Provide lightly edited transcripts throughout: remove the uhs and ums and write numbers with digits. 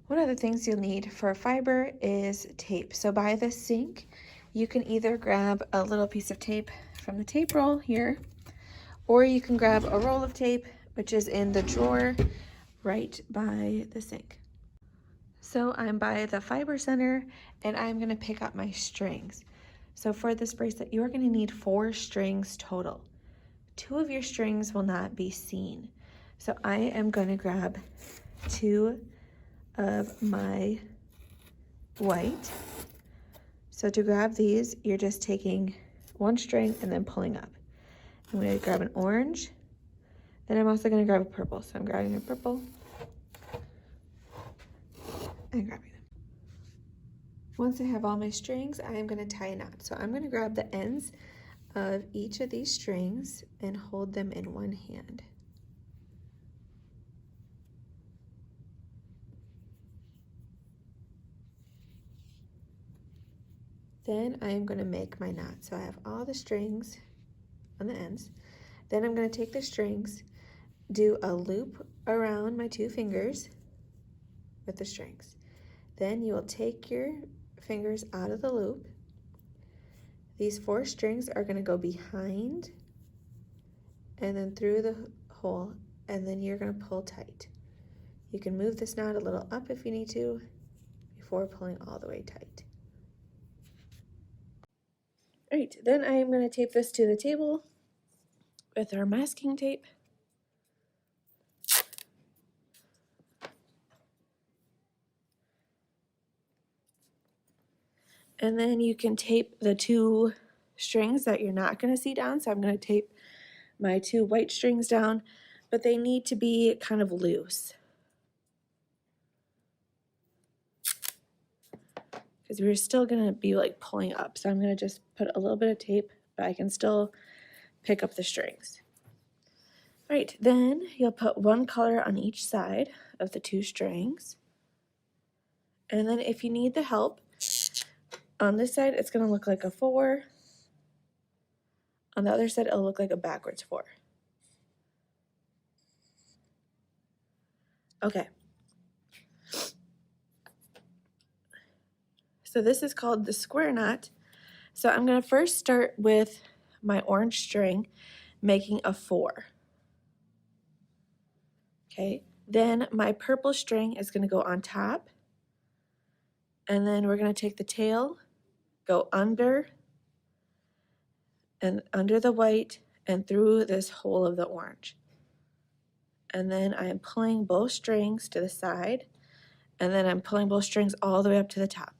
One of the things you'll need for fiber is tape. So by the sink, you can either grab a little piece of tape from the tape roll here, or you can grab a roll of tape, which is in the drawer right by the sink. So I'm by the fiber center and I'm gonna pick up my strings. So for this bracelet, you're gonna need 4 strings total. 2 of your strings will not be seen. So I am gonna grab 2 of my white. So to grab these, you're just taking 1 string and then pulling up. I'm gonna grab an orange, then I'm also gonna grab a purple. So I'm grabbing a purple and grabbing them. Once I have all my strings, I am gonna tie a knot. So I'm gonna grab the ends of each of these strings and hold them in one hand. Then I am going to make my knot. So I have all the strings on the ends. Then I'm going to take the strings, do a loop around my 2 fingers with the strings. Then you will take your fingers out of the loop. These 4 strings are going to go behind and then through the hole, and then you're going to pull tight. You can move this knot a little up if you need to before pulling all the way tight. All right, then I am going to tape this to the table with our masking tape. And then you can tape the 2 strings that you're not going to see down. So I'm going to tape my 2 white strings down, but they need to be kind of loose, because we're still going to be like pulling up. So I'm going to just put a little bit of tape, but I can still pick up the strings. All right, then you'll put 1 color on each side of the 2 strings. And then if you need the help, on this side, it's going to look like a 4. On the other side, it'll look like a backwards 4. Okay. So this is called the square knot. So I'm going to first start with my orange string, making a 4. Okay. Then my purple string is going to go on top. And then we're going to take the tail, go under, and under the white, and through this hole of the orange. And then I am pulling both strings to the side, and then I'm pulling both strings all the way up to the top.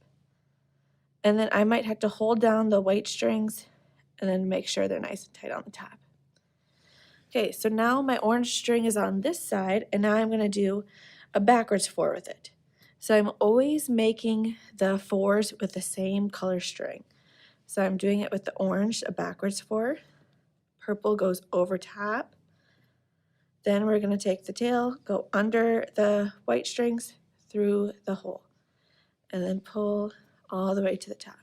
And then I might have to hold down the white strings and then make sure they're nice and tight on the top. Okay, so now my orange string is on this side, and now I'm going to do a backwards 4 with it. So I'm always making the 4s with the same color string. So I'm doing it with the orange, a backwards 4. Purple goes over top. Then we're going to take the tail, go under the white strings through the hole, and then pull all the way to the top.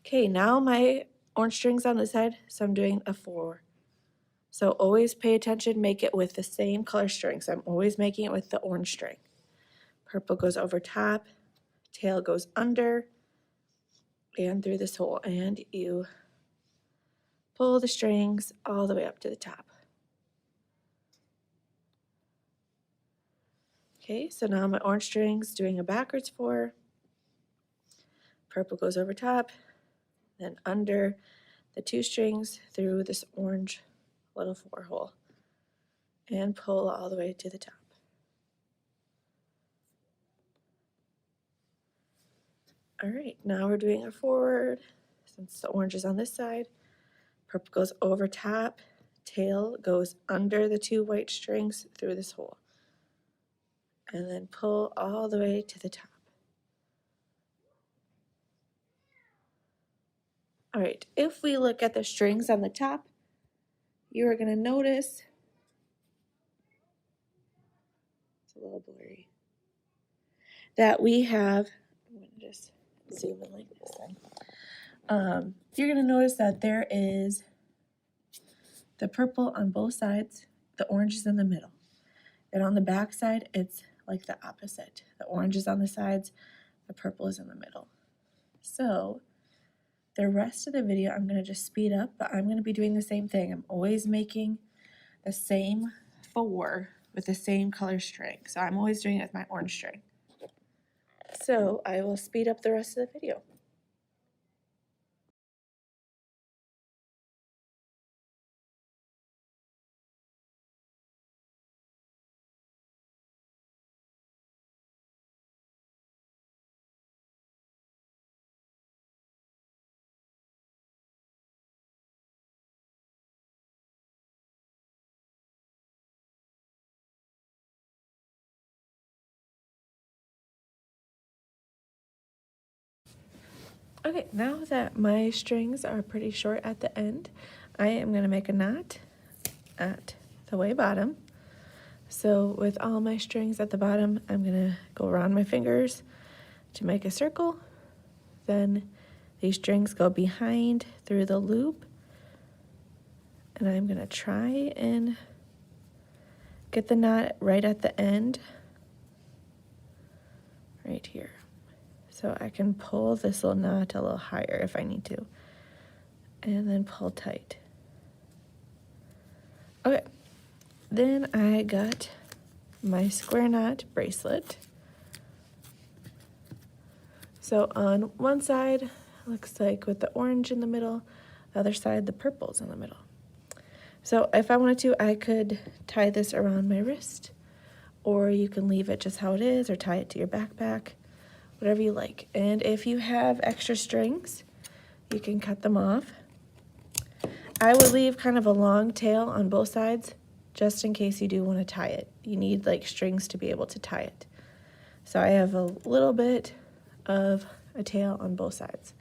Okay, now my orange string's on this side, so I'm doing a 4. So always pay attention, make it with the same color string. So I'm always making it with the orange string. Purple goes over top, tail goes under and through this hole, and you pull the strings all the way up to the top. Okay, so now my orange string's doing a backwards 4. Purple goes over top, then under the 2 strings through this orange little 4 hole, and pull all the way to the top. All right, now we're doing a forward. Since the orange is on this side, purple goes over top, tail goes under the 2 white strings through this hole, and then pull all the way to the top. All right, if we look at the strings on the top, you are going to notice it's a little blurry, that we have, I'm going to just zoom in like this then. You're going to notice that there is the purple on both sides, the orange is in the middle. And on the back side, it's like the opposite. The orange is on the sides, the purple is in the middle. So the rest of the video, I'm going to just speed up, but I'm going to be doing the same thing. I'm always making the same 4 with the same color string. So I'm always doing it with my orange string. So I will speed up the rest of the video. Okay, now that my strings are pretty short at the end, I am going to make a knot at the way bottom. So with all my strings at the bottom, I'm going to go around my fingers to make a circle. Then these strings go behind through the loop. And I'm going to try and get the knot right at the end, right here. So I can pull this little knot a little higher if I need to. And then pull tight. Okay, then I got my square knot bracelet. So on one side, looks like with the orange in the middle, the other side, the purple's in the middle. So if I wanted to, I could tie this around my wrist, or you can leave it just how it is, or tie it to your backpack, whatever you like. And if you have extra strings, you can cut them off. I would leave kind of a long tail on both sides, just in case you do want to tie it. You need like strings to be able to tie it. So I have a little bit of a tail on both sides.